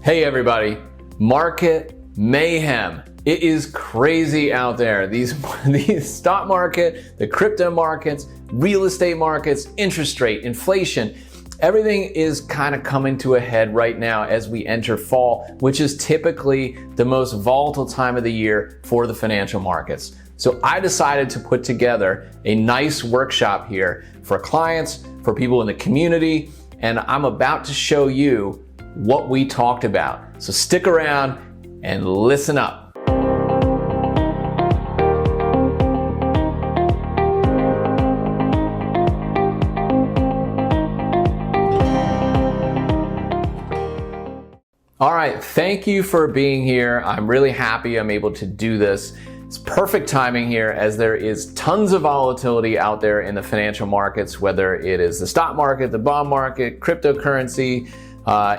Hey everybody, market mayhem. It is crazy out there. These stock market, the crypto markets, real estate markets, interest rate, inflation, everything is kind of coming to a head right now as we enter fall, which is typically the most volatile time of the year for the financial markets. So I decided to put together a nice workshop here for clients, for people in the community, and I'm about to show you what we talked about. So stick around and listen up. All right, thank you for being here. I'm really happy I'm able to do this. It's perfect timing here as there is tons of volatility out there in the financial markets, whether it is the stock market, the bond market, cryptocurrency,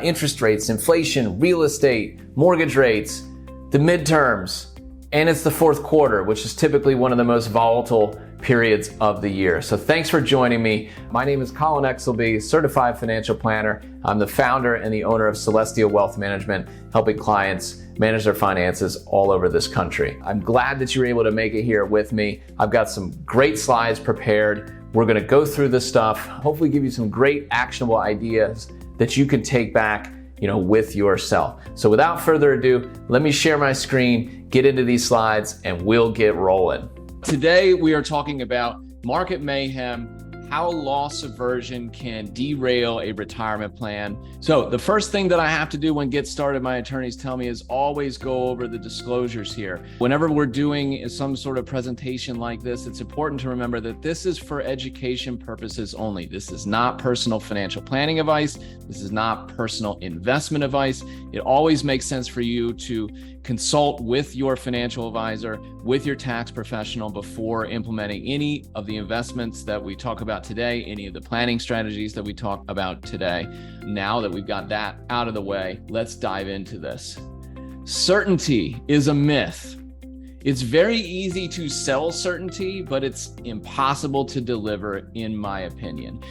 interest rates, inflation, real estate, mortgage rates, the midterms, and it's the fourth quarter, which is typically one of the most volatile periods of the year. So thanks for joining me. My name is Colin Exelby, certified financial planner. I'm the founder and the owner of Celestial Wealth Management, helping clients manage their finances all over this country. I'm glad that you were able to make it here with me. I've got some great slides prepared. We're gonna go through this stuff, hopefully give you some great actionable ideas that you can take back, with yourself. So without further ado, let me share my screen, get into these slides, and we'll get rolling. Today, we are talking about market mayhem, how loss aversion can derail a retirement plan. So the first thing that I have to do when get started, my attorneys tell me, is always go over the disclosures here. Whenever we're doing some sort of presentation like this, it's important to remember that this is for education purposes only. This is not personal financial planning advice. This is not personal investment advice. It always makes sense for you to consult with your financial advisor, with your tax professional before implementing any of the investments that we talk about today, any of the planning strategies that we talk about today. Now that we've got that out of the way, let's dive into this. Certainty is a myth. It's very easy to sell certainty, but it's impossible to deliver, in my opinion.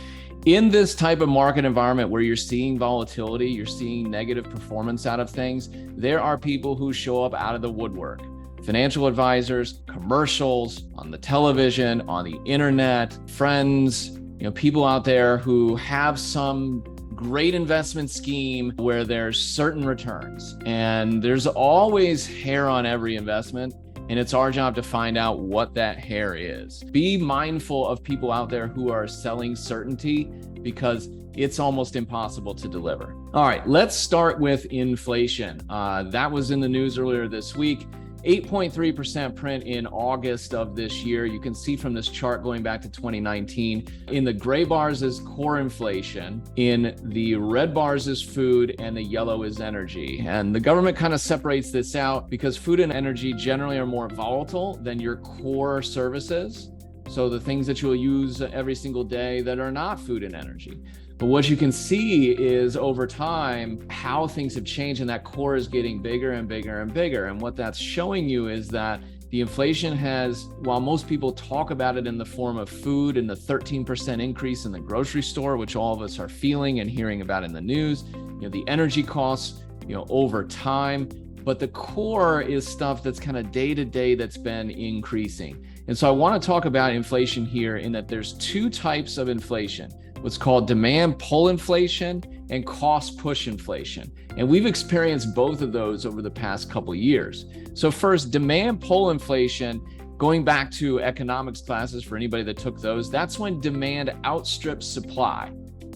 In this type of market environment where you're seeing volatility, you're seeing negative performance out of things, there are people who show up out of the woodwork. Financial advisors, commercials, on the television, on the internet, friends, people out there who have some great investment scheme where there's certain returns. And there's always hair on every investment. And it's our job to find out what that hair is. Be mindful of people out there who are selling certainty because it's almost impossible to deliver. All right, let's start with inflation. That was in the news earlier this week. 8.3% print in August of this year. You can see from this chart going back to 2019. In the gray bars is core inflation. In the red bars is food, and the yellow is energy. And the government kind of separates this out because food and energy generally are more volatile than your core services. So the things that you'll use every single day that are not food and energy. But what you can see is over time, how things have changed, and that core is getting bigger and bigger and bigger. And what that's showing you is that the inflation has, while most people talk about it in the form of food and the 13% increase in the grocery store, which all of us are feeling and hearing about in the news, the energy costs, over time, but the core is stuff that's kind of day to day that's been increasing. And so I want to talk about inflation here in that there's two types of inflation. What's called demand pull inflation and cost push inflation. And we've experienced both of those over the past couple of years. So first, demand pull inflation, going back to economics classes for anybody that took those, that's when demand outstrips supply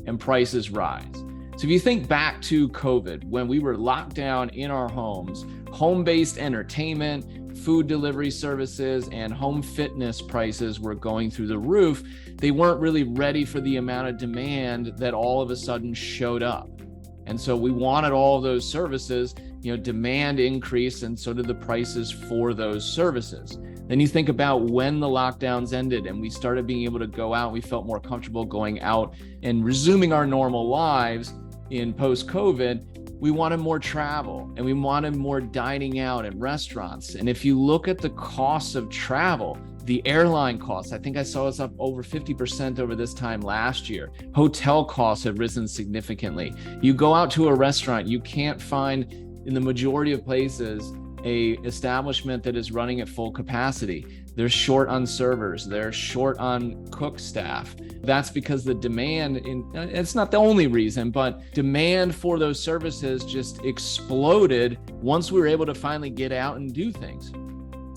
and prices rise. So if you think back to COVID, when we were locked down in our homes, home-based entertainment, food delivery services, and home fitness prices were going through the roof, they weren't really ready for the amount of demand that all of a sudden showed up. And so we wanted all of those services, demand increased, and so did the prices for those services. Then you think about when the lockdowns ended and we started being able to go out, we felt more comfortable going out and resuming our normal lives in post-COVID. we wanted more travel and we wanted more dining out in restaurants. And if you look at the costs of travel, the airline costs, I think I saw it's up over 50% over this time last year. Hotel costs have risen significantly. You go out to a restaurant, you can't find in the majority of places a establishment that is running at full capacity. They're short on servers, they're short on cook staff. That's because the demand, it's not the only reason, but demand for those services just exploded once we were able to finally get out and do things.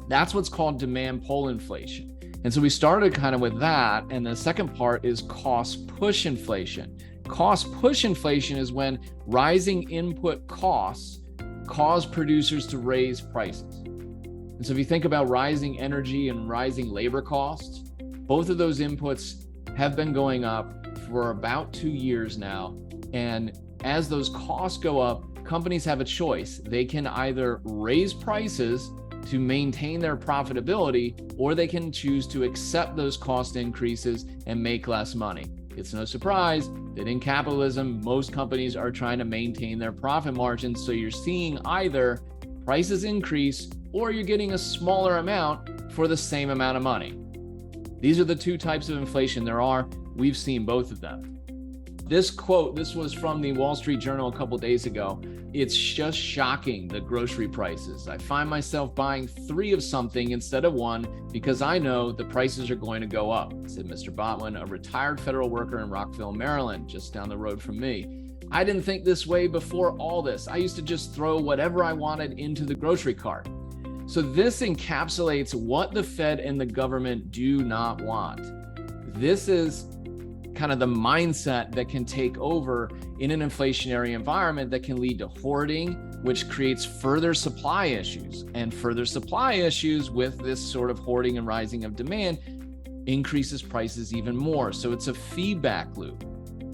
That's what's called demand pull inflation. And so we started kind of with that. And the second part is cost push inflation. Cost push inflation is when rising input costs cause producers to raise prices. And so if you think about rising energy and rising labor costs, both of those inputs have been going up for about 2 years now. And as those costs go up, companies have a choice. They can either raise prices to maintain their profitability, or they can choose to accept those cost increases and make less money. It's no surprise that in capitalism, most companies are trying to maintain their profit margins. So you're seeing either prices increase or you're getting a smaller amount for the same amount of money. These are the two types of inflation there are. We've seen both of them. This quote, this was from the Wall Street Journal a couple days ago. It's just shocking, the grocery prices. I find myself buying 3 of something instead of 1 because I know the prices are going to go up, said Mr. Botwin, a retired federal worker in Rockville, Maryland, just down the road from me. I didn't think this way before all this. I used to just throw whatever I wanted into the grocery cart. So this encapsulates what the Fed and the government do not want. This is kind of the mindset that can take over in an inflationary environment that can lead to hoarding, which creates further supply issues. And further supply issues with this sort of hoarding and rising of demand increases prices even more. So it's a feedback loop.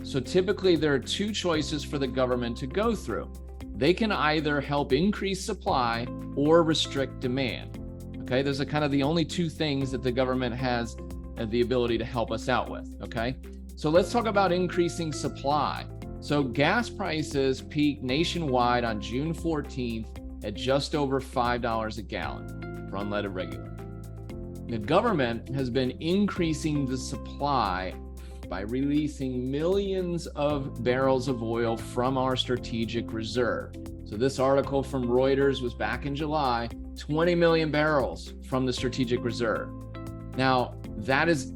So typically there are 2 choices for the government to go through. They can either help increase supply or restrict demand. Okay, those are kind of the only 2 things that the government has the ability to help us out with. Okay. So let's talk about increasing supply. So gas prices peaked nationwide on June 14th at just over $5 a gallon for unleaded regular. The government has been increasing the supply by releasing millions of barrels of oil from our strategic reserve. So this article from Reuters was back in July, 20 million barrels from the strategic reserve. Now, that is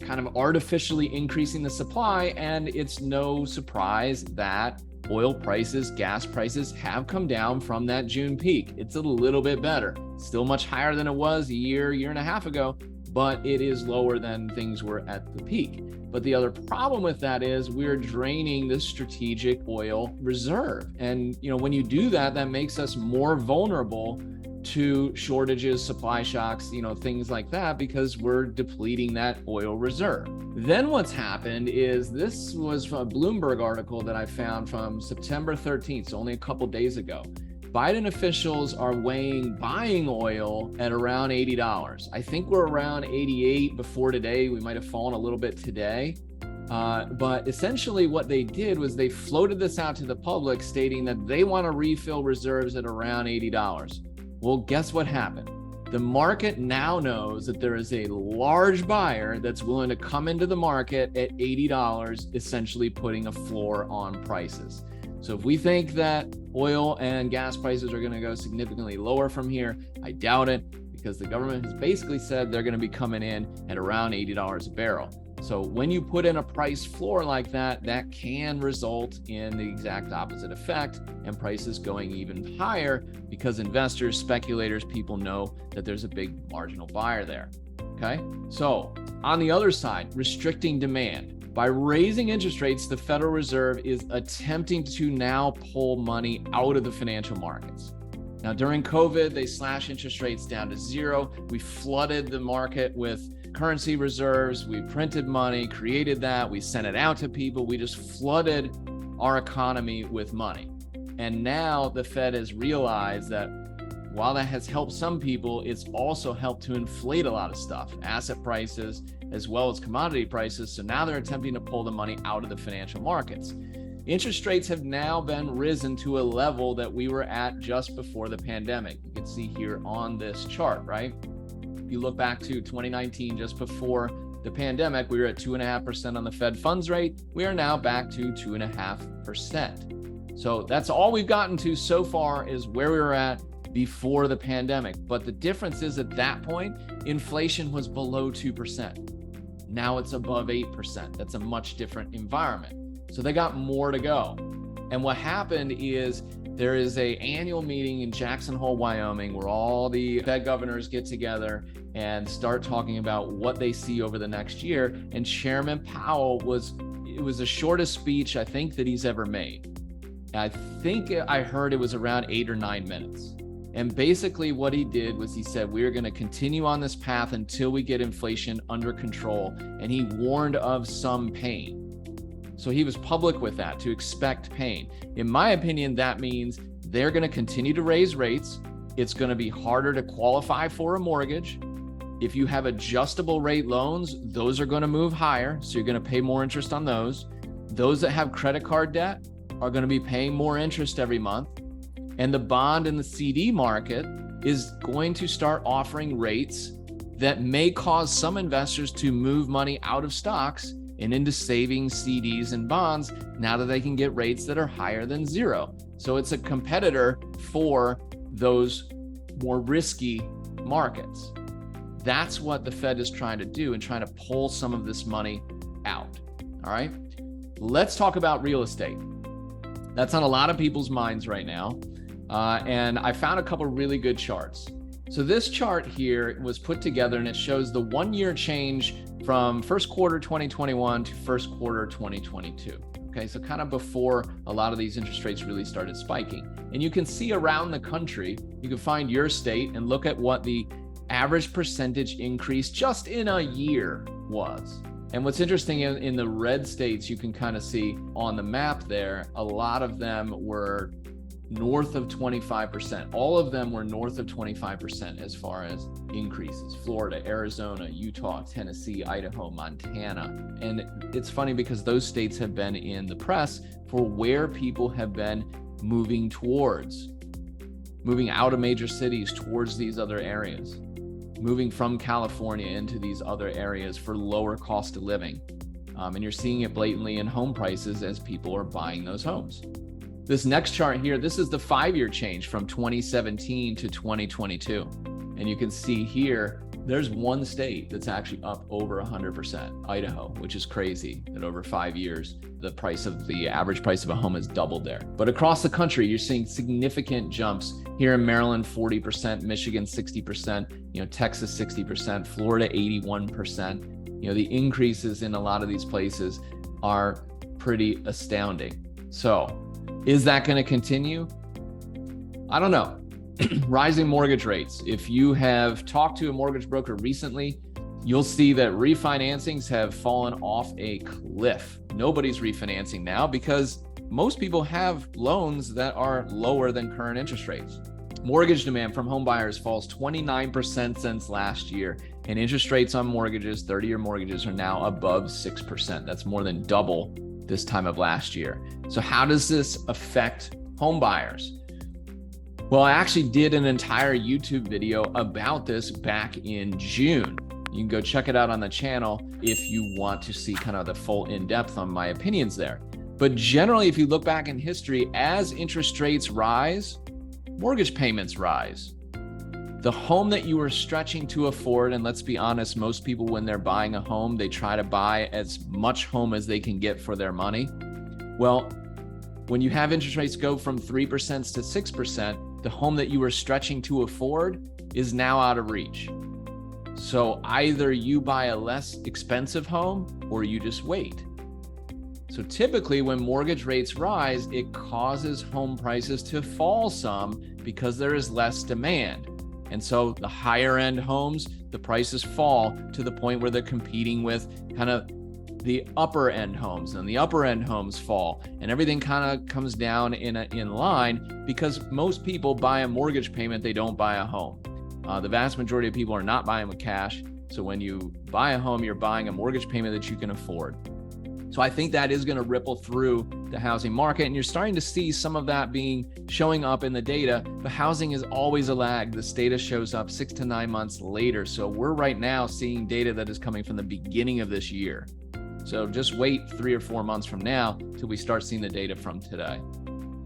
kind of artificially increasing the supply, and it's no surprise that oil prices, gas prices have come down from that June peak. It's a little bit better. Still much higher than it was a year and a half ago, but it is lower than things were at the peak. But the other problem with that is we're draining the strategic oil reserve. And when you do that, that makes us more vulnerable to shortages, supply shocks, things like that, because we're depleting that oil reserve. Then what's happened is, this was a Bloomberg article that I found from September 13th, so only a couple days ago. Biden officials are weighing buying oil at around $80. I think we're around 88 before today. We might have fallen a little bit today. But essentially what they did was they floated this out to the public, stating that they want to refill reserves at around $80. Well, guess what happened? The market now knows that there is a large buyer that's willing to come into the market at $80, essentially putting a floor on prices. So if we think that oil and gas prices are going to go significantly lower from here, I doubt it, because the government has basically said they're going to be coming in at around $80 a barrel. So when you put in a price floor like that, that can result in the exact opposite effect and prices going even higher, because investors, speculators, people know that there's a big marginal buyer there. Okay. So on the other side, restricting demand. By raising interest rates, the Federal Reserve is attempting to now pull money out of the financial markets. Now, during COVID, they slashed interest rates down to 0. We flooded the market with currency reserves. We printed money, created that. We sent it out to people. We just flooded our economy with money. And now the Fed has realized that while that has helped some people, it's also helped to inflate a lot of stuff, asset prices, as well as commodity prices. So now they're attempting to pull the money out of the financial markets. Interest rates have now been risen to a level that we were at just before the pandemic. You can see here on this chart, right? If you look back to 2019, just before the pandemic, we were at 2.5% on the Fed funds rate. We are now back to 2.5%. So that's all we've gotten to so far, is where we were at before the pandemic. But the difference is, at that point, inflation was below 2%. Now it's above 8%. That's a much different environment. So they got more to go. And what happened is, there is an annual meeting in Jackson Hole, Wyoming, where all the Fed governors get together and start talking about what they see over the next year. And Chairman Powell it was the shortest speech I think that he's ever made. I think I heard it was around 8 or 9 minutes. And basically what he did was he said, we're going to continue on this path until we get inflation under control. And he warned of some pain. So he was public with that, to expect pain. In my opinion, that means they're going to continue to raise rates. It's going to be harder to qualify for a mortgage. If you have adjustable rate loans, those are going to move higher. So you're going to pay more interest on those. Those that have credit card debt are going to be paying more interest every month. And the bond and the CD market is going to start offering rates that may cause some investors to move money out of stocks and into savings, CDs, and bonds, now that they can get rates that are higher than 0. So it's a competitor for those more risky markets. That's what the Fed is trying to do, and trying to pull some of this money out. All right, let's talk about real estate. That's on a lot of people's minds right now. And I found a couple really good charts. So this chart here was put together, and it shows the 1-year change from first quarter 2021 to first quarter 2022. Okay, so kind of before a lot of these interest rates really started spiking. And you can see around the country, you can find your state and look at what the average percentage increase just in a year was. And what's interesting, in the red states, you can kind of see on the map there, a lot of them were north of 25%. All of them were north of 25% as far as increases. Florida, Arizona, Utah, Tennessee, Idaho, Montana. And it's funny because those states have been in the press for where people have been moving towards, moving out of major cities towards these other areas, moving from California into these other areas for lower cost of living. And you're seeing it blatantly in home prices as people are buying those homes. This next chart here, this is the 5-year change from 2017 to 2022. And you can see here, there's one state that's actually up over 100%, Idaho, which is crazy that over 5 years, the average price of a home has doubled there. But across the country, you're seeing significant jumps. Here in Maryland, 40%, Michigan, 60%, Texas, 60%, Florida, 81%. The increases in a lot of these places are pretty astounding. So, is that going to continue? I don't know. Rising mortgage rates. If you have talked to a mortgage broker recently, you'll see that refinancings have fallen off a cliff. Nobody's refinancing now because most people have loans that are lower than current interest rates. Mortgage demand from home buyers falls 29% since last year, and interest rates on mortgages, 30-year mortgages, are now above 6%. That's more than double this time of last year. So how does this affect home buyers? Well, I actually did an entire YouTube video about this back in June. You can go check it out on the channel if you want to see kind of the full in-depth on my opinions there. But generally, if you look back in history, as interest rates rise, mortgage payments rise. The home that you were stretching to afford, and let's be honest, most people when they're buying a home, they try to buy as much home as they can get for their money. Well, when you have interest rates go from 3% to 6%, the home that you were stretching to afford is now out of reach. So either you buy a less expensive home or you just wait. So typically when mortgage rates rise, it causes home prices to fall some because there is less demand. And so the higher end homes, the prices fall to the point where they're competing with kind of the upper end homes, and the upper end homes fall, and everything kind of comes down in line because most people buy a mortgage payment, they don't buy a home. The vast majority of people are not buying with cash. So when you buy a home, you're buying a mortgage payment that you can afford. So I think that is going to ripple through the housing market, and you're starting to see some of that showing up in the data, but housing is always a lag. This data shows up 6 to 9 months later. So we're right now seeing data that is coming from the beginning of this year. So just wait 3 or 4 months from now till we start seeing the data from today.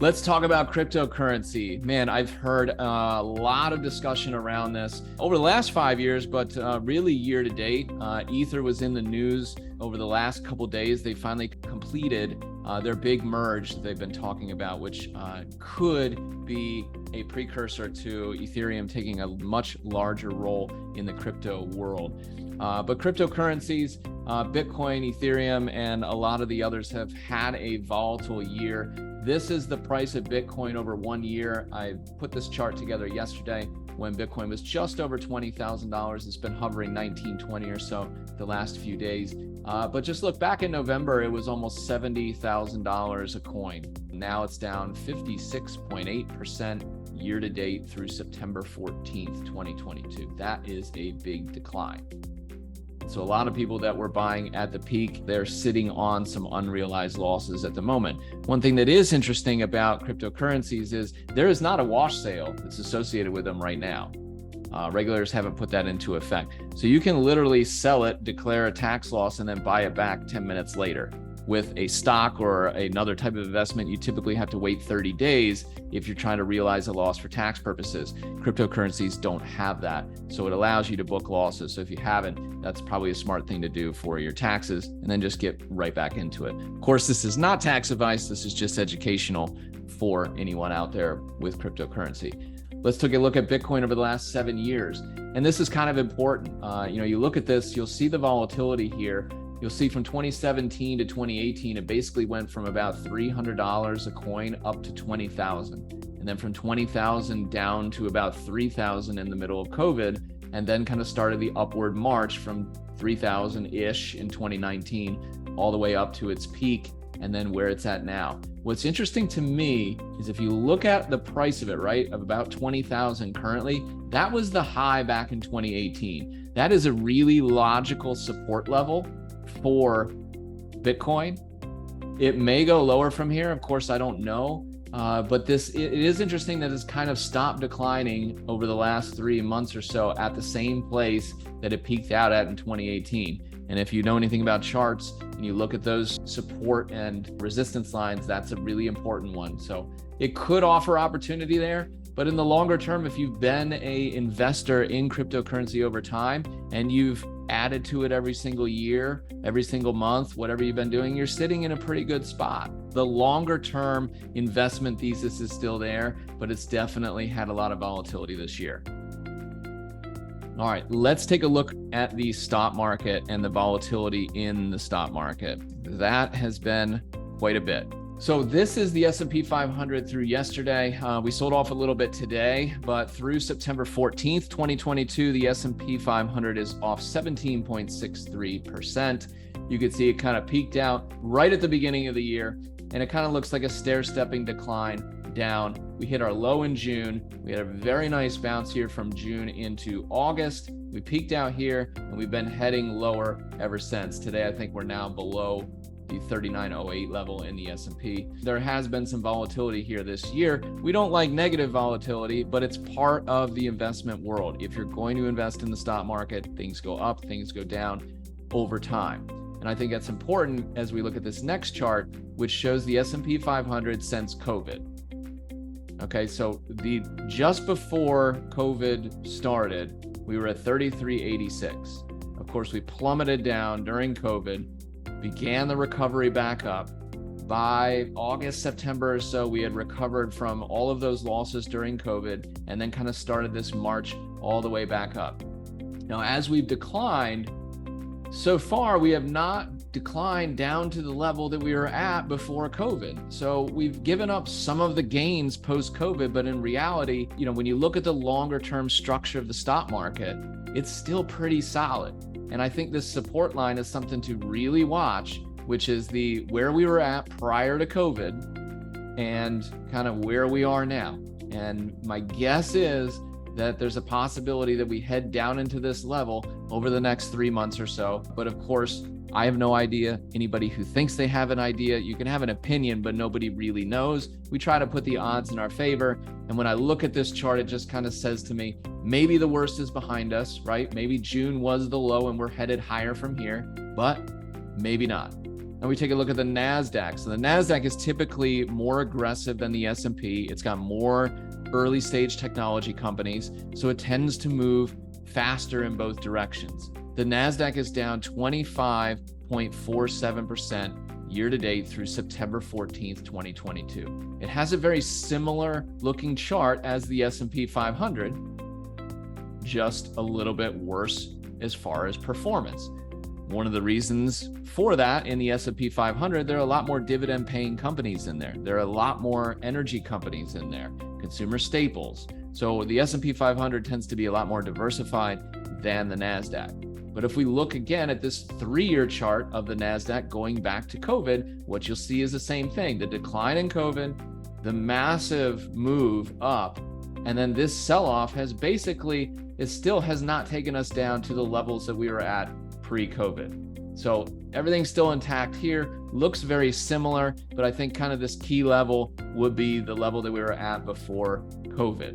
Let's talk about cryptocurrency. Man, I've heard a lot of discussion around this over the last 5 years, but really year to date. Ether was in the news over the last couple of days. They finally completed their big merge that they've been talking about, which could be a precursor to Ethereum taking a much larger role in the crypto world. But cryptocurrencies, Bitcoin, Ethereum, and a lot of the others have had a volatile year. This is the price of Bitcoin over 1 year. I put this chart together yesterday when Bitcoin was just over $20,000. It's been hovering 1920 or so the last few days. But just look back in November, it was almost $70,000 a coin. Now it's down 56.8% year to date through September 14th, 2022. That is a big decline. So a lot of people that were buying at the peak, they're sitting on some unrealized losses at the moment. One thing that is interesting about cryptocurrencies is there is not a wash sale that's associated with them right now. Regulators haven't put that into effect. So you can literally sell it, declare a tax loss, and then buy it back 10 minutes later. With a stock or another type of investment, you typically have to wait 30 days if you're trying to realize a loss for tax purposes. Cryptocurrencies don't have that. So it allows you to book losses. So if you haven't, that's probably a smart thing to do for your taxes, and then just get right back into it. Of course, this is not tax advice. This is just educational for anyone out there with cryptocurrency. Let's take a look at Bitcoin over the last 7 years. And this is kind of important. You look at this, you'll see the volatility here. You'll see from 2017 to 2018, it basically went from about $300 a coin up to $20,000. And then from 20,000 down to about 3,000 in the middle of COVID, and then kind of started the upward march from 3,000-ish in 2019 all the way up to its peak, and then where it's at now. What's interesting to me is if you look at the price of it, right, of about 20,000 currently, that was the high back in 2018. That is a really logical support level for Bitcoin. It may go lower from here. Of course, I don't know. But it is interesting that it's kind of stopped declining over the last 3 months or so at the same place that it peaked out at in 2018. And if you know anything about charts and you look at those support and resistance lines, that's a really important one. So it could offer opportunity there. But in the longer term, if you've been an investor in cryptocurrency over time and you've added to it every single year, every single month, whatever you've been doing, you're sitting in a pretty good spot. The longer term investment thesis is still there, but it's definitely had a lot of volatility this year. All right, let's take a look at the stock market and the volatility in the stock market. That has been quite a bit. So this is the S&P 500 through yesterday. We sold off a little bit today, but through September 14th, 2022, the S&P 500 is off 17.63%. You can see it kind of peaked out right at the beginning of the year, and it kind of looks like a stair-stepping decline down. We hit our low in June. We had a very nice bounce here from June into August. We peaked out here, and we've been heading lower ever since. Today, I think we're now below the 3908 level in the S&P. There has been some volatility here this year. We don't like negative volatility, but it's part of the investment world. If you're going to invest in the stock market, things go up, things go down over time. And I think that's important as we look at this next chart, which shows the S&P 500 since COVID. Okay, so just before COVID started, we were at 3386. Of course, we plummeted down during COVID, began the recovery back up. By August, September or so, we had recovered from all of those losses during COVID, and then kind of started this march all the way back up. Now, as we've declined, so far, we have not declined down to the level that we were at before COVID. So we've given up some of the gains post-COVID, but in reality, when you look at the longer term structure of the stock market, it's still pretty solid. And I think this support line is something to really watch, which is where we were at prior to COVID and kind of where we are now. And my guess is that there's a possibility that we head down into this level over the next 3 months or so. But of course, I have no idea. Anybody who thinks they have an idea, you can have an opinion, but nobody really knows. We try to put the odds in our favor. And when I look at this chart, it just kind of says to me, maybe the worst is behind us, right? Maybe June was the low and we're headed higher from here, but maybe not. And we take a look at the NASDAQ. So the NASDAQ is typically more aggressive than the S&P. It's got more early stage technology companies, so it tends to move faster in both directions. The NASDAQ is down 25.47% year to date through September 14th, 2022. It has a very similar looking chart as the S&P 500, just a little bit worse as far as performance. One of the reasons for that in the S&P 500, there are a lot more dividend paying companies in there. There are a lot more energy companies in there, consumer staples. So the S&P 500 tends to be a lot more diversified than the NASDAQ. But if we look again at this 3-year chart of the NASDAQ going back to COVID, what you'll see is the same thing. The decline in COVID, the massive move up, and then this sell-off has basically, it still has not taken us down to the levels that we were at pre-COVID. So everything's still intact here, looks very similar, but I think kind of this key level would be the level that we were at before COVID.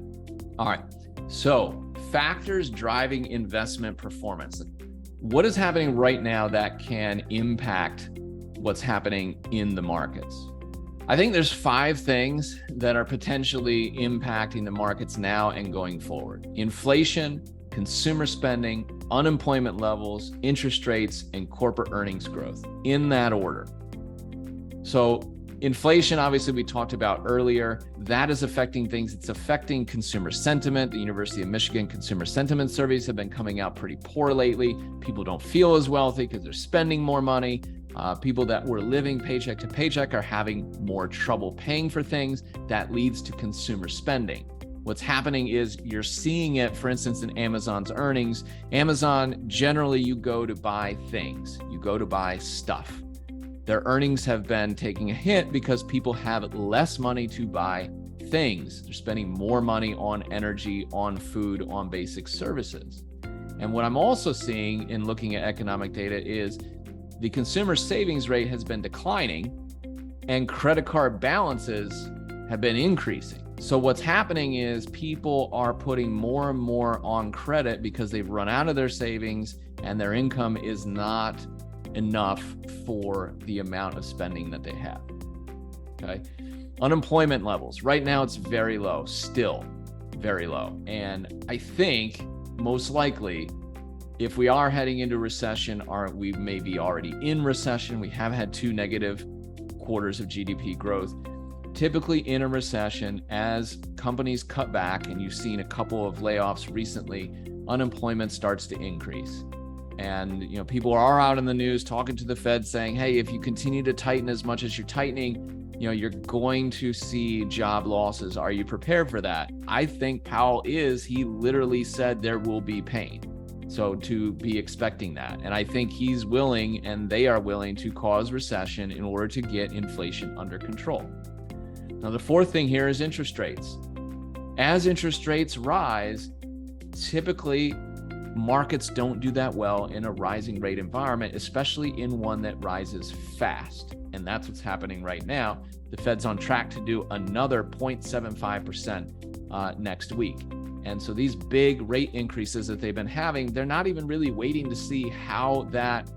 All right, so factors driving investment performance. What is happening right now that can impact what's happening in the markets? I think there's 5 things that are potentially impacting the markets now and going forward. Inflation, consumer spending, unemployment levels, interest rates, and corporate earnings growth, in that order. So inflation, obviously, we talked about earlier. That is affecting things. It's affecting consumer sentiment. The University of Michigan consumer sentiment surveys have been coming out pretty poor lately. People don't feel as wealthy because they're spending more money. People that were living paycheck to paycheck are having more trouble paying for things. That leads to consumer spending. What's happening is you're seeing it, for instance, in Amazon's earnings. Amazon, generally, you go to buy things. You go to buy stuff. Their earnings have been taking a hit because people have less money to buy things. They're spending more money on energy, on food, on basic services. And what I'm also seeing in looking at economic data is the consumer savings rate has been declining and credit card balances have been increasing. So what's happening is people are putting more and more on credit because they've run out of their savings and their income is not enough for the amount of spending that they have. Okay. Unemployment levels. Right now it's very low, still very low. And I think most likely, if we are heading into recession, we may be already in recession. We have had 2 negative quarters of GDP growth. Typically in a recession, as companies cut back, and you've seen a couple of layoffs recently, unemployment starts to increase. And people are out in the news talking to the Fed saying, hey, if you continue to tighten as much as you're tightening, you're going to see job losses. Are you prepared for that? I think Powell he literally said there will be pain. So to be expecting that. And I think he's willing, and they are willing, to cause recession in order to get inflation under control. Now, the 4th thing here is interest rates. As interest rates rise, typically markets don't do that well in a rising rate environment, especially in one that rises fast. And that's what's happening right now. The Fed's on track to do another 0.75% next week. And so these big rate increases that they've been having, they're not even really waiting to see how that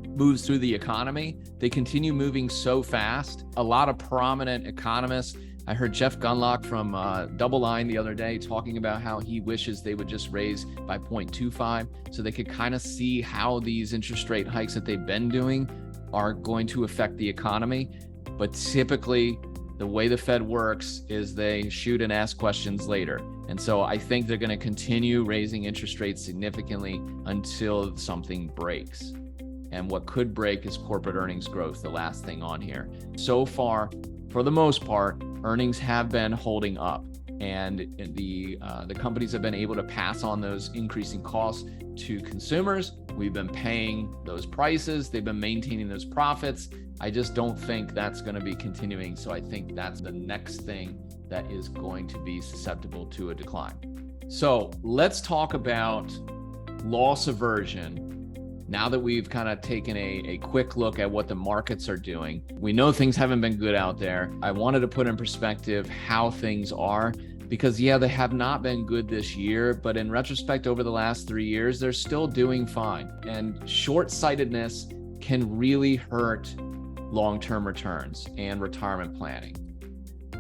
moves through the economy. They continue moving so fast. A lot of prominent economists, I heard Jeff Gundlach from Double Line the other day talking about how he wishes they would just raise by 0.25 so they could kind of see how these interest rate hikes that they've been doing are going to affect the economy. But typically, the way the Fed works is they shoot and ask questions later. And so I think they're going to continue raising interest rates significantly until something breaks. And what could break is corporate earnings growth, the last thing on here. So far, for the most part, earnings have been holding up, and the companies have been able to pass on those increasing costs to consumers. We've been paying those prices. They've been maintaining those profits. I just don't think that's going to be continuing. So I think that's the next thing that is going to be susceptible to a decline. So let's talk about loss aversion. Now that we've kind of taken a quick look at what the markets are doing, we know things haven't been good out there. I wanted to put in perspective how things are, because yeah, they have not been good this year, but in retrospect, over the last 3 years, they're still doing fine. And short-sightedness can really hurt long-term returns and retirement planning.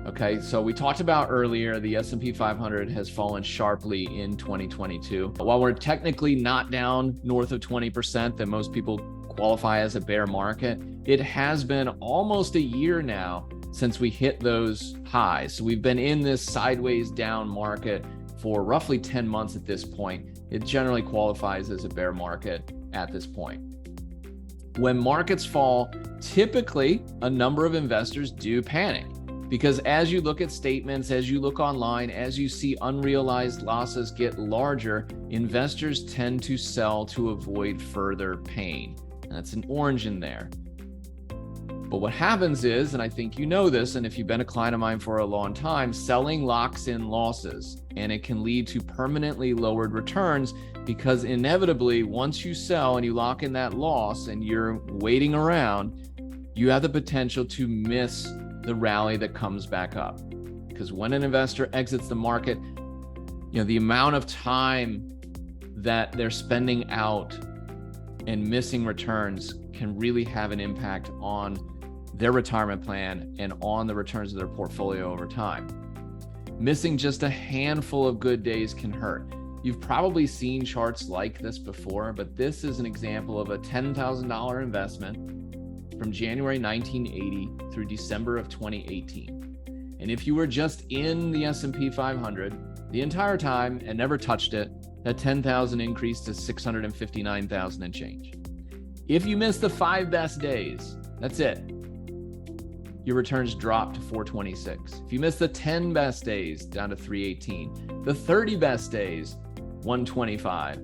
Okay, so we talked about earlier, the S&P 500 has fallen sharply in 2022. While we're technically not down north of 20% that most people qualify as a bear market, it has been almost a year now since we hit those highs. So we've been in this sideways down market for roughly 10 months at this point. It generally qualifies as a bear market at this point. When markets fall, typically a number of investors do panic. Because as you look at statements, as you look online, as you see unrealized losses get larger, investors tend to sell to avoid further pain. And that's an orange in there. But what happens is, and I think you know this, and if you've been a client of mine for a long time, selling locks in losses, and it can lead to permanently lowered returns, because inevitably, once you sell and you lock in that loss and you're waiting around, you have the potential to miss the rally that comes back up. Because when an investor exits the market, the amount of time that they're spending out and missing returns can really have an impact on their retirement plan and on the returns of their portfolio over time. Missing just a handful of good days can hurt. You've probably seen charts like this before, but this is an example of a $10,000 investment from January 1980 through December of 2018. And if you were just in the S&P 500 the entire time and never touched it, that 10,000 increased to 659,000 and change. If you miss the 5 best days, that's it. Your returns drop to 426. If you miss the 10 best days, down to 318. The 30 best days, 125.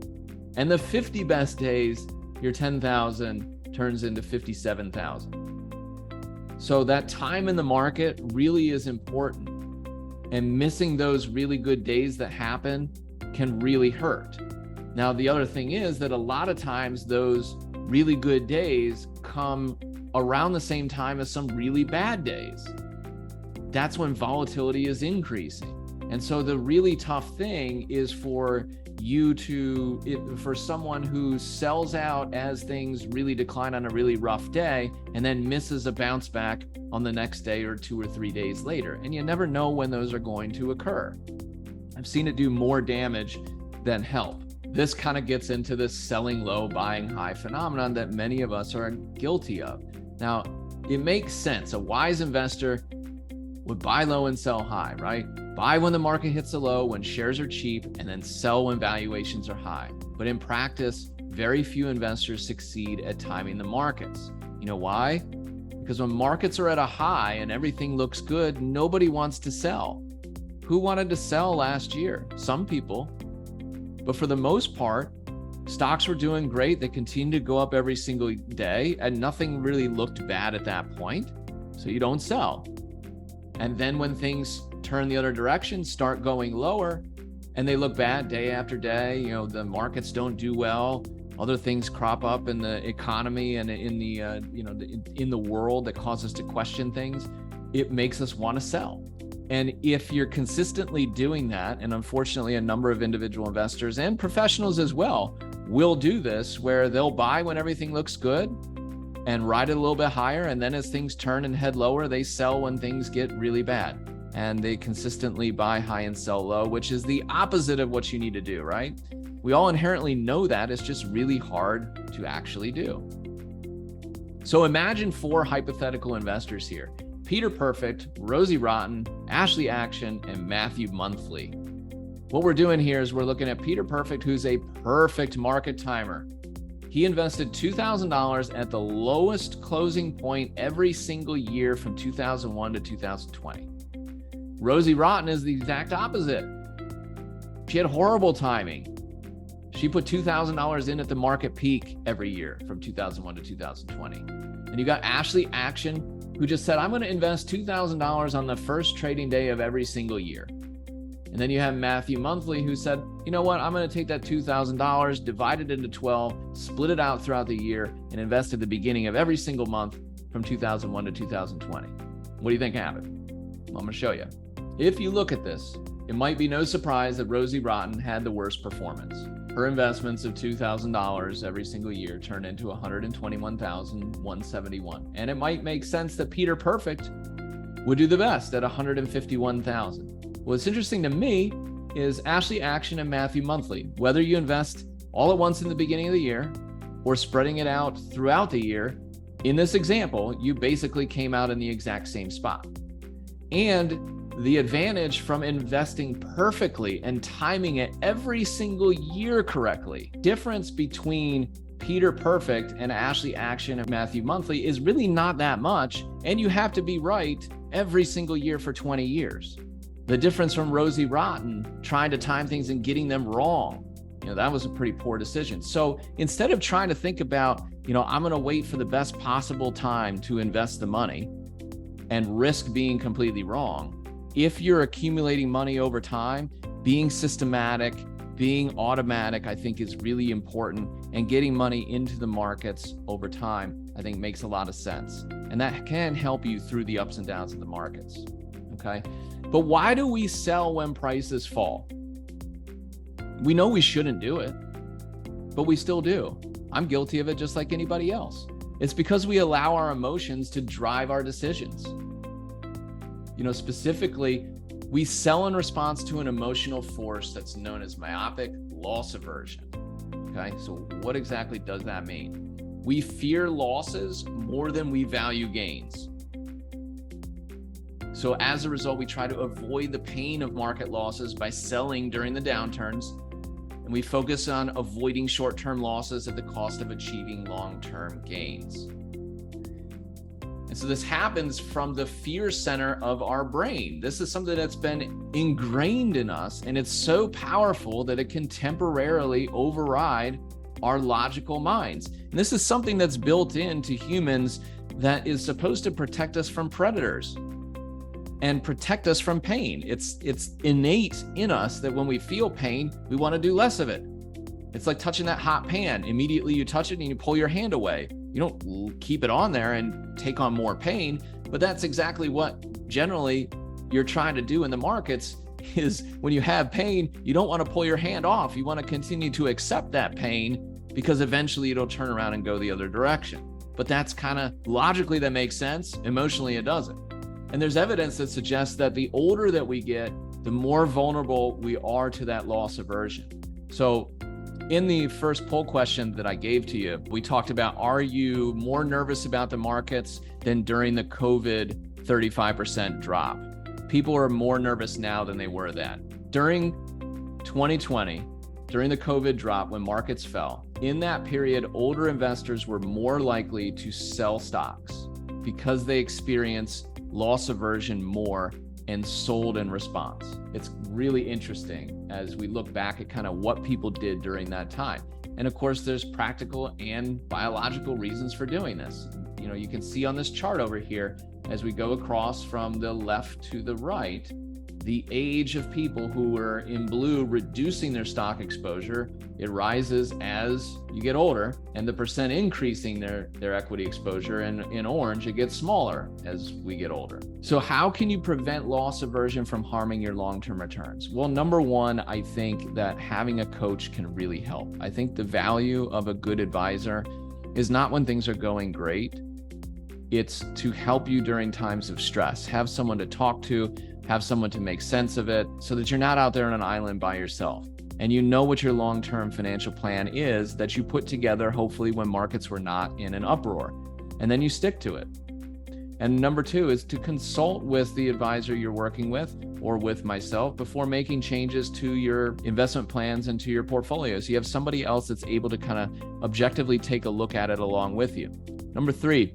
And the 50 best days, your 10,000 turns into 57,000. So that time in the market really is important. And missing those really good days that happen can really hurt. Now, the other thing is that a lot of times those really good days come around the same time as some really bad days. That's when volatility is increasing. And so the really tough thing is for someone who sells out as things really decline on a really rough day and then misses a bounce back on the next day or 2 or 3 days later. And you never know when those are going to occur. I've seen it do more damage than help. This kind of gets into this selling low, buying high phenomenon that many of us are guilty of. Now, it makes sense. A wise investor would buy low and sell high, right? Buy when the market hits a low, when shares are cheap, and then sell when valuations are high. But in practice, very few investors succeed at timing the markets. You know why? Because when markets are at a high and everything looks good, nobody wants to sell. Who wanted to sell last year? Some people. But for the most part, stocks were doing great. They continued to go up every single day, and nothing really looked bad at that point. So you don't sell. And then when things turn the other direction, start going lower, and they look bad day after day, the markets don't do well, other things crop up in the economy and in the world that cause us to question things, it makes us want to sell. And if you're consistently doing that, and unfortunately a number of individual investors and professionals as well will do this, where they'll buy when everything looks good and ride it a little bit higher, and then as things turn and head lower, they sell when things get really bad. And they consistently buy high and sell low, which is the opposite of what you need to do, right? We all inherently know that. It's just really hard to actually do. So imagine 4 hypothetical investors here: Peter Perfect, Rosie Rotten, Ashley Action, and Matthew Monthly. What we're doing here is we're looking at Peter Perfect, who's a perfect market timer. He invested $2,000 at the lowest closing point every single year from 2001 to 2020. Rosie Rotten is the exact opposite. She had horrible timing. She put $2,000 in at the market peak every year from 2001 to 2020. And you got Ashley Action, who just said, I'm going to invest $2,000 on the first trading day of every single year. And then you have Matthew Monthly, who said, you know what, I'm going to take that $2,000, divide it into 12, split it out throughout the year, and invest at the beginning of every single month from 2001 to 2020. What do you think happened? Well, I'm going to show you. If you look at this, it might be no surprise that Rosie Rotten had the worst performance. Her investments of $2,000 every single year turned into $121,171. And it might make sense that Peter Perfect would do the best at $151,000. What's interesting to me is Ashley Action and Matthew Monthly. Whether you invest all at once in the beginning of the year or spreading it out throughout the year, in this example, you basically came out in the exact same spot. And the advantage from investing perfectly and timing it every single year correctly, difference between Peter Perfect and Ashley Action and Matthew Monthly is really not that much, and you have to be right every single year for 20 years. The difference from Rosie Rotten trying to time things and getting them wrong, that was a pretty poor decision. So instead of trying to think about, I'm going to wait for the best possible time to invest the money and risk being completely wrong, if you're accumulating money over time, being systematic, being automatic, I think is really important, and getting money into the markets over time, I think makes a lot of sense. And that can help you through the ups and downs of the markets, okay? But why do we sell when prices fall? We know we shouldn't do it, but we still do. I'm guilty of it just like anybody else. It's because we allow our emotions to drive our decisions. Specifically, we sell in response to an emotional force that's known as myopic loss aversion. Okay, so what exactly does that mean? We fear losses more than we value gains. So as a result, we try to avoid the pain of market losses by selling during the downturns, and we focus on avoiding short-term losses at the cost of achieving long-term gains. And so this happens from the fear center of our brain. This is something that's been ingrained in us, and it's so powerful that it can temporarily override our logical minds. And this is something that's built into humans that is supposed to protect us from predators and protect us from pain. It's innate in us that when we feel pain, we want to do less of it. It's like touching that hot pan. Immediately you touch it and you pull your hand away. You don't keep it on there and take on more pain, but that's exactly what generally you're trying to do in the markets. Is when you have pain, you don't want to pull your hand off. You want to continue to accept that pain because eventually it'll turn around and go the other direction. But that's kind of logically that makes sense. Emotionally, it doesn't. And there's evidence that suggests that the older that we get, the more vulnerable we are to that loss aversion. So in the first poll question that I gave to you, we talked about, are you more nervous about the markets than during the COVID 35% drop? People are more nervous now than they were then. During 2020, during the COVID drop, when markets fell, in that period, older investors were more likely to sell stocks because they experienced loss aversion more and sold in response. It's really interesting as we look back at kind of what people did during that time. And of course, there's practical and biological reasons for doing this. You can see on this chart over here, as we go across from the left to the right, the age of people who were in blue reducing their stock exposure, it rises as you get older, and the percent increasing their equity exposure, and in orange, it gets smaller as we get older. So how can you prevent loss aversion from harming your long-term returns? Well, number one, I think that having a coach can really help. I think the value of a good advisor is not when things are going great. It's to help you during times of stress. Have someone to talk to, have someone to make sense of it so that you're not out there on an island by yourself. And you know what your long-term financial plan is that you put together, hopefully when markets were not in an uproar. And then you stick to it. And number two is to consult with the advisor you're working with or with myself before making changes to your investment plans and to your portfolios. You have somebody else that's able to kind of objectively take a look at it along with you. Number three,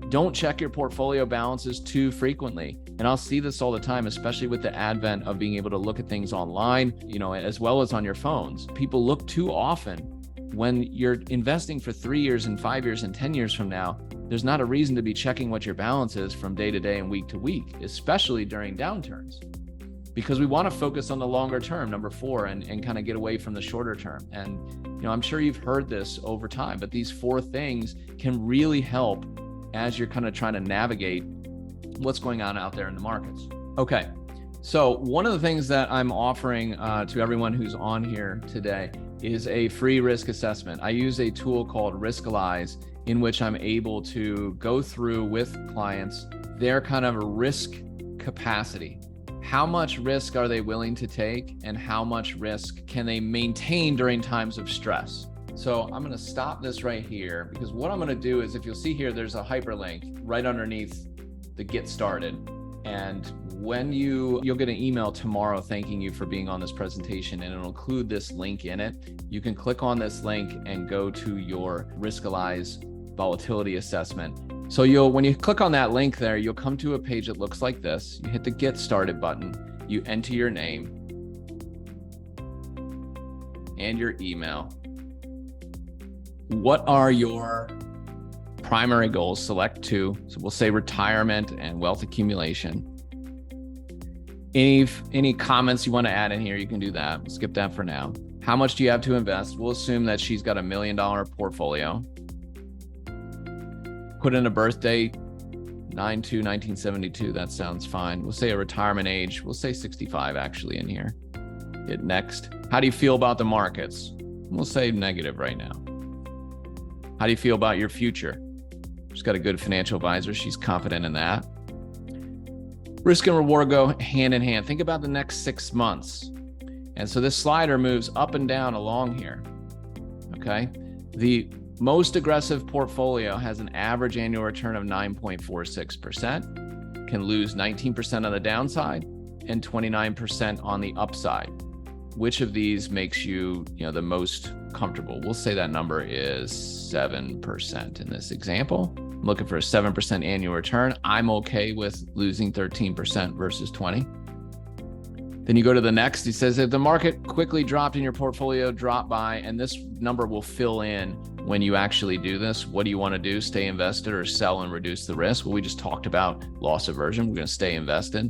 don't check your portfolio balances too frequently. And I'll see this all the time, especially with the advent of being able to look at things online, as well as on your phones. People look too often. When you're investing for 3 years and 5 years and 10 years from now, there's not a reason to be checking what your balance is from day to day and week to week, especially during downturns. because we want to focus on the longer term, number 4, and kind of get away from the shorter term. And, I'm sure you've heard this over time, but these 4 things can really help as you're kind of trying to navigate what's going on out there in the markets. Okay. So one of the things that I'm offering to everyone who's on here today is a free risk assessment. I use a tool called Riskalyze, in which I'm able to go through with clients their kind of risk capacity. How much risk are they willing to take, and how much risk can they maintain during times of stress? So I'm going to stop this right here, because what I'm going to do is, if you'll see here, there's a hyperlink right underneath the Get Started. And when you'll get an email tomorrow thanking you for being on this presentation, and it'll include this link in it. You can click on this link and go to your Riskalyze volatility assessment. So when you click on that link there, you'll come to a page that looks like this. You hit the Get Started button, you enter your name and your email. What are your primary goals? Select 2. So we'll say retirement and wealth accumulation. Any comments you want to add in here, you can do that. We'll skip that for now. How much do you have to invest? We'll assume that she's got $1 million portfolio. Put in a birth date, 9/2/1972. That sounds fine. We'll say a retirement age. We'll say 65 actually in here. Hit next. How do you feel about the markets? We'll say negative right now. How do you feel about your future? She's got a good financial advisor. She's confident in that. Risk and reward go hand in hand. Think about the next 6 months. And so this slider moves up and down along here. Okay. The most aggressive portfolio has an average annual return of 9.46%, can lose 19% on the downside and 29% on the upside. Which of these makes you, the most comfortable? We'll say that number is 7% in this example. I'm looking for a 7% annual return. I'm okay with losing 13% versus 20. Then you go to the next. He says, if the market quickly dropped in your portfolio, drop by, and this number will fill in when you actually do this. What do you want to do? Stay invested or sell and reduce the risk? Well, we just talked about loss aversion. We're going to stay invested.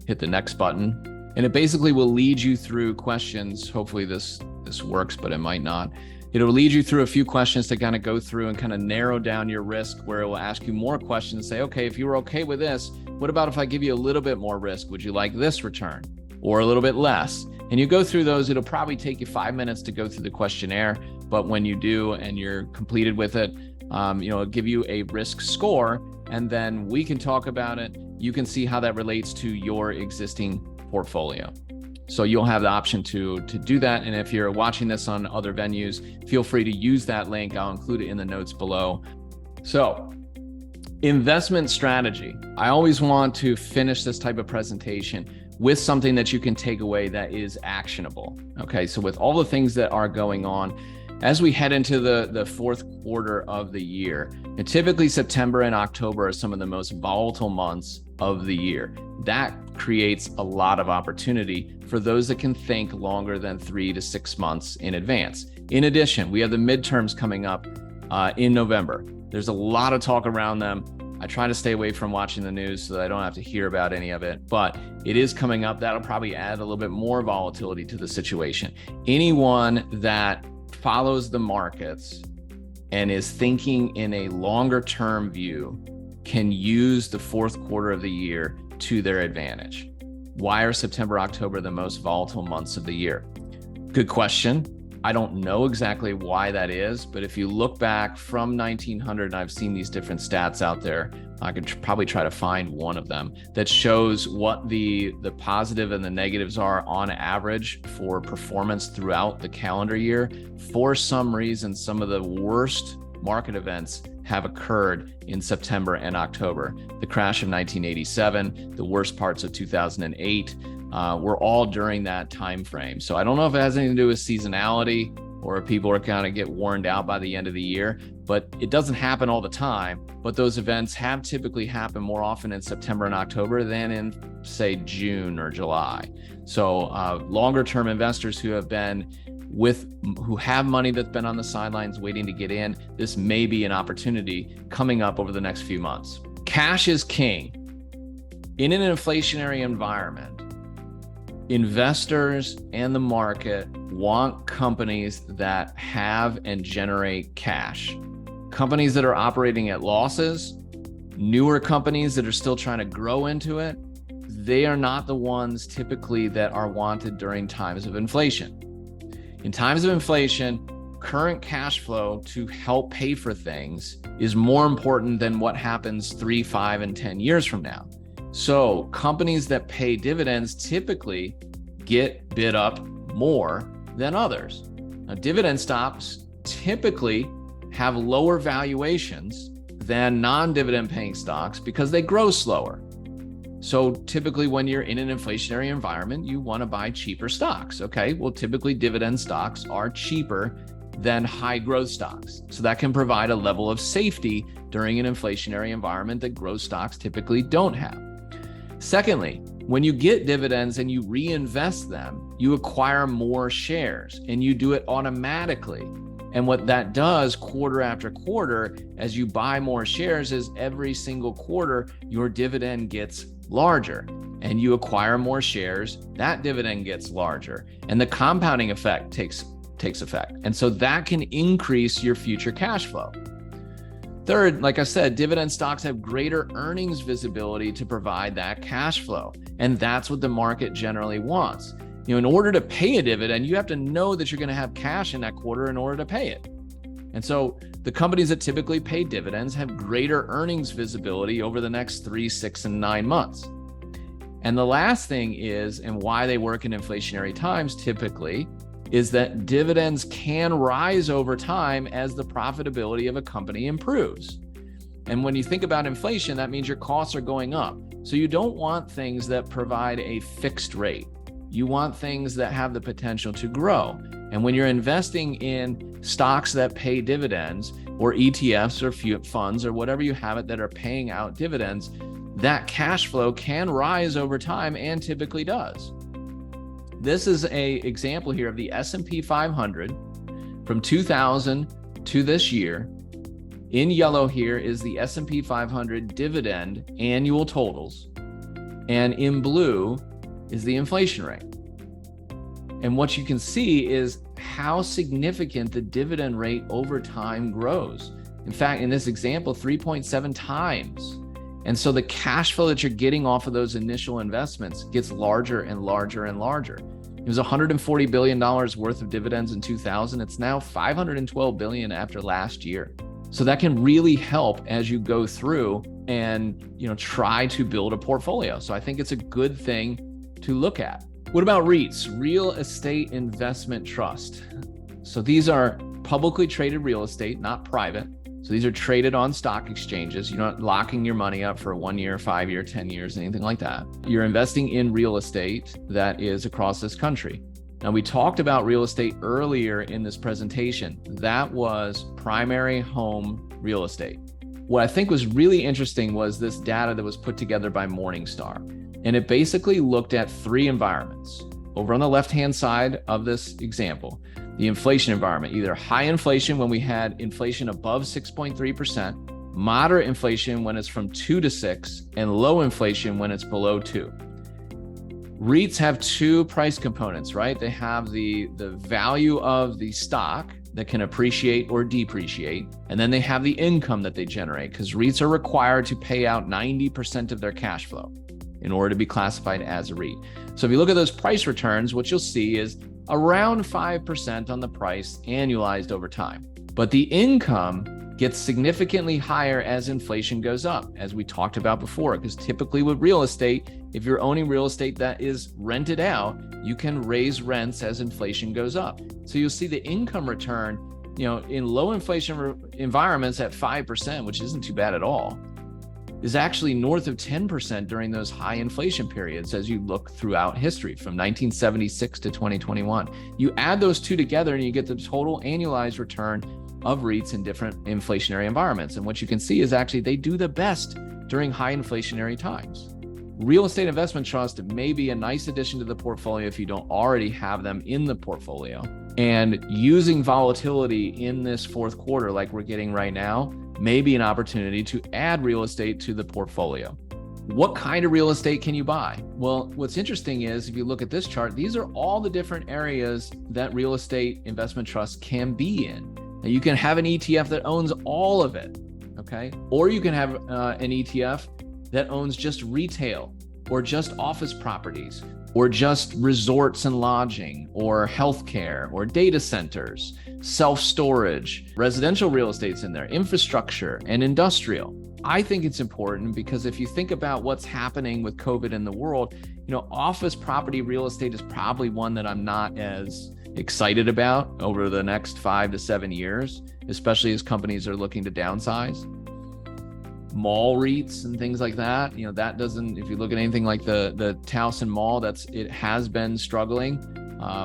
Hit the next button. And it basically will lead you through questions. Hopefully this works, but it might not. It'll lead you through a few questions to kind of go through and kind of narrow down your risk, where it will ask you more questions. Say, okay, if you were okay with this, what about if I give you a little bit more risk? Would you like this return or a little bit less? And you go through those. It'll probably take you 5 minutes to go through the questionnaire. But when you do and you're completed with it, it'll give you a risk score, and then we can talk about it. You can see how that relates to your existing portfolio. So you'll have the option to do that. And if you're watching this on other venues, feel free to use that link. I'll include it in the notes below. So investment strategy. I always want to finish this type of presentation with something that you can take away that is actionable. Okay, so with all the things that are going on, as we head into the fourth quarter of the year, and typically September and October are some of the most volatile months of the year. That creates a lot of opportunity for those that can think longer than 3 to 6 months in advance. In addition, we have the midterms coming up in November. There's a lot of talk around them. I try to stay away from watching the news so that I don't have to hear about any of it, but it is coming up. That'll probably add a little bit more volatility to the situation. Anyone that follows the markets and is thinking in a longer term view can use the fourth quarter of the year to their advantage. Why are September, October the most volatile months of the year? Good question. I don't know exactly why that is, but if you look back from 1900, and I've seen these different stats out there, I could probably try to find one of them that shows what the positive and the negatives are on average for performance throughout the calendar year. For some reason, some of the worst market events have occurred in September and October. The crash of 1987, the worst parts of 2008, were all during that time frame. So I don't know if it has anything to do with seasonality or if people are kind of get worn out by the end of the year, but it doesn't happen all the time. But those events have typically happened more often in September and October than in, say, June or July. So longer term investors who have money that's been on the sidelines waiting to get in, this may be an opportunity coming up over the next few months. Cash is king. In an inflationary environment, Investors and the market want companies that have and generate cash. Companies that are operating at losses, newer companies that are still trying to grow into it, they are not the ones typically that are wanted during times of inflation. In times of inflation, current cash flow to help pay for things is more important than what happens 3, 5, and 10 years from now. So companies that pay dividends typically get bid up more than others. Now, dividend stocks typically have lower valuations than non-dividend paying stocks because they grow slower. So typically when you're in an inflationary environment, you want to buy cheaper stocks. Okay, well, typically dividend stocks are cheaper than high growth stocks. So that can provide a level of safety during an inflationary environment that growth stocks typically don't have. Secondly, when you get dividends and you reinvest them, you acquire more shares and you do it automatically. And what that does quarter after quarter, as you buy more shares, is every single quarter, your dividend gets larger and you acquire more shares, that dividend gets larger and the compounding effect takes effect. And so that can increase your future cash flow. Third, like I said, dividend stocks have greater earnings visibility to provide that cash flow. And that's what the market generally wants. In order to pay a dividend, you have to know that you're going to have cash in that quarter in order to pay it. And so the companies that typically pay dividends have greater earnings visibility over the next 3, 6, and 9 months. And the last thing is, and why they work in inflationary times typically, is that dividends can rise over time as the profitability of a company improves. And when you think about inflation, that means your costs are going up. So you don't want things that provide a fixed rate. You want things that have the potential to grow. And when you're investing in stocks that pay dividends or ETFs or funds or whatever you have it that are paying out dividends, that cash flow can rise over time and typically does. This is an example here of the S&P 500 from 2000 to this year. In yellow here is the S&P 500 dividend annual totals. And in blue is the inflation rate. And what you can see is how significant the dividend rate over time grows. In fact, in this example, 3.7 times. And so the cash flow that you're getting off of those initial investments gets larger and larger and larger. It was $140 billion worth of dividends in 2000. It's now $512 billion after last year. So that can really help as you go through and try to build a portfolio. So I think it's a good thing to look at. What about REITs, real estate investment trust? So these are publicly traded real estate, not private. So these are traded on stock exchanges. You're not locking your money up for 1 year, 5 year, 10 years, anything like that. You're investing in real estate that is across this country. Now, we talked about real estate earlier in this presentation. That was primary home real estate. What I think was really interesting was this data that was put together by Morningstar. And it basically looked at 3 environments. Over on the left-hand side of this example, the inflation environment, either high inflation when we had inflation above 6.3%, moderate inflation when it's from 2 to 6, and low inflation when it's below 2. REITs have 2 price components, right? They have the value of the stock that can appreciate or depreciate, and then they have the income that they generate, because REITs are required to pay out 90% of their cash flow in order to be classified as a REIT. So if you look at those price returns, what you'll see is around 5% on the price annualized over time. But the income gets significantly higher as inflation goes up, as we talked about before, because typically with real estate, if you're owning real estate that is rented out, you can raise rents as inflation goes up. So you'll see the income return, in low inflation environments at 5%, which isn't too bad at all, is actually north of 10% during those high inflation periods as you look throughout history from 1976 to 2021. You add those 2 together and you get the total annualized return of REITs in different inflationary environments. And what you can see is actually they do the best during high inflationary times. Real estate investment trust may be a nice addition to the portfolio if you don't already have them in the portfolio. And using volatility in this fourth quarter like we're getting right now may be an opportunity to add real estate to the portfolio. What kind of real estate can you buy? Well, what's interesting is if you look at this chart, these are all the different areas that real estate investment trusts can be in. Now, you can have an ETF that owns all of it, okay? Or you can have an ETF that owns just retail or just office properties or just resorts and lodging or healthcare or data centers, self-storage, residential real estate's in there, infrastructure and industrial. I think it's important because if you think about what's happening with COVID in the world, office property real estate is probably one that I'm not as excited about over the next 5 to 7 years, especially as companies are looking to downsize. Mall REITs and things like that, that doesn't, if you look at anything like the Towson Mall, it has been struggling.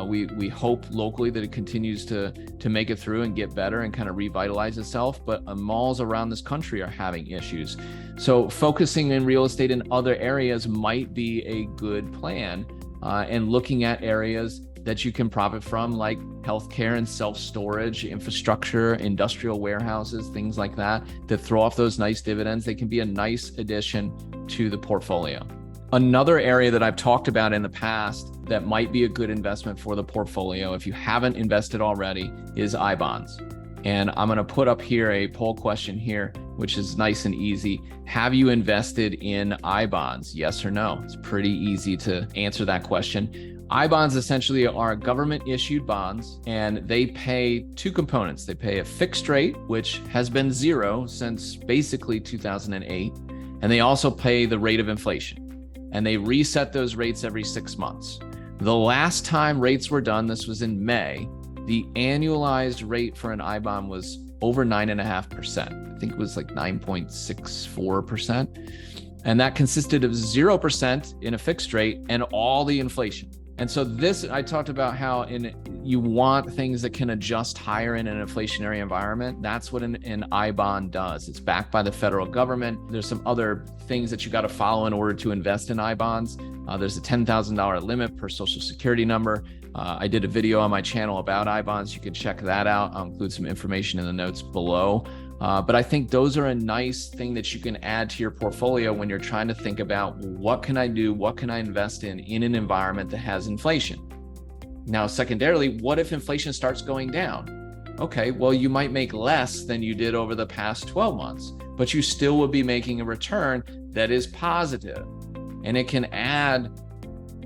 We hope locally that it continues to make it through and get better and kind of revitalize itself, but malls around this country are having issues. So focusing in real estate in other areas might be a good plan, and looking at areas that you can profit from, like healthcare and self-storage, infrastructure, industrial warehouses, things like that throw off those nice dividends. They can be a nice addition to the portfolio. Another area that I've talked about in the past that might be a good investment for the portfolio, if you haven't invested already, is I-bonds. And I'm going to put up here a poll question here, which is nice and easy. Have you invested in I-bonds? Yes or no? It's pretty easy to answer that question. I-bonds essentially are government issued bonds, and they pay two components. They pay a fixed rate, which has been zero since basically 2008. And they also pay the rate of inflation, and they reset those rates every 6 months. The last time rates were done, this was in May, the annualized rate for an I-bond was over 9.5%. I think it was like 9.64%. And that consisted of 0% in a fixed rate and all the inflation. And so this, I talked about how you want things that can adjust higher in an inflationary environment. That's what an I-bond does. It's backed by the federal government. There's some other things that you got to follow in order to invest in I-bonds. There's a $10,000 limit per social security number. I did a video on my channel about I-bonds. You can check that out. I'll include some information in the notes below. But I think those are a nice thing that you can add to your portfolio when you're trying to think about what can I do, what can I invest in an environment that has inflation. Now, secondarily, what if inflation starts going down? Okay, well, you might make less than you did over the past 12 months, but you still will be making a return that is positive, and it can add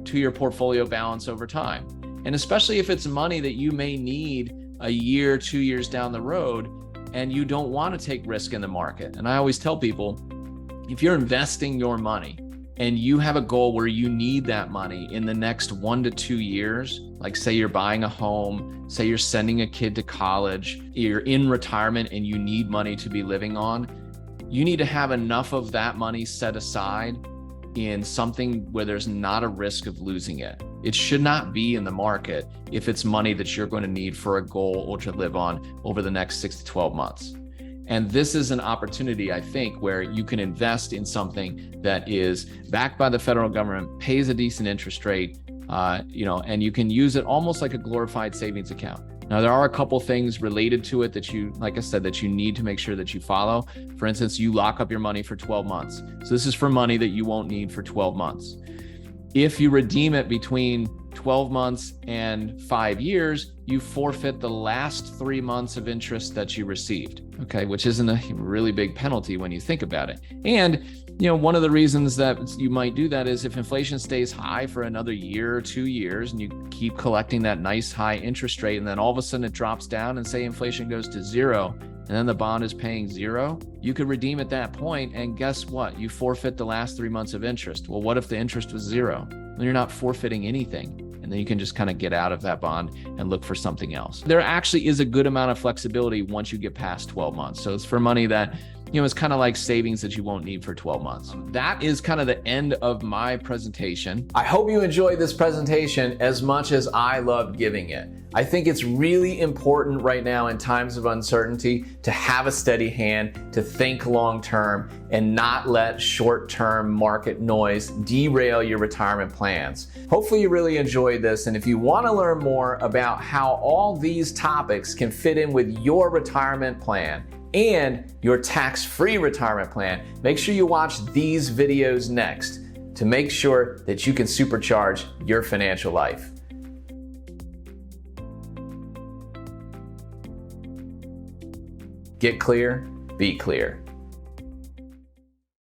to your portfolio balance over time. And especially if it's money that you may need a year, 2 years down the road, and you don't want to take risk in the market. And I always tell people, if you're investing your money and you have a goal where you need that money in the next 1 to 2 years, like say you're buying a home, say you're sending a kid to college, you're in retirement and you need money to be living on, you need to have enough of that money set aside in something where there's not a risk of losing it. It should not be in the market if it's money that you're going to need for a goal or to live on over the next 6 to 12 months. And this is an opportunity, I think, where you can invest in something that is backed by the federal government, pays a decent interest rate, and you can use it almost like a glorified savings account. Now, there are a couple things related to it that you, like I said, that you need to make sure that you follow. For instance, you lock up your money for 12 months. So this is for money that you won't need for 12 months. If you redeem it between 12 months and 5 years, you forfeit the last 3 months of interest that you received, okay, which isn't a really big penalty when you think about it. And one of the reasons that you might do that is if inflation stays high for another year or 2 years and you keep collecting that nice high interest rate, and then all of a sudden it drops down and say inflation goes to 0, and then the bond is paying 0, you could redeem at that point, and guess what? You forfeit the last 3 months of interest. Well, what if the interest was 0? Well, you're not forfeiting anything. And then you can just kind of get out of that bond and look for something else. There actually is a good amount of flexibility once you get past 12 months. So it's for money that, it's kind of like savings that you won't need for 12 months. That is kind of the end of my presentation. I hope you enjoyed this presentation as much as I loved giving it. I think it's really important right now in times of uncertainty to have a steady hand, to think long-term, and not let short-term market noise derail your retirement plans. Hopefully you really enjoyed this, and if you want to learn more about how all these topics can fit in with your retirement plan and your tax-free retirement plan. Make sure you watch these videos next to make sure that you can supercharge your financial life. Get clear, be clear.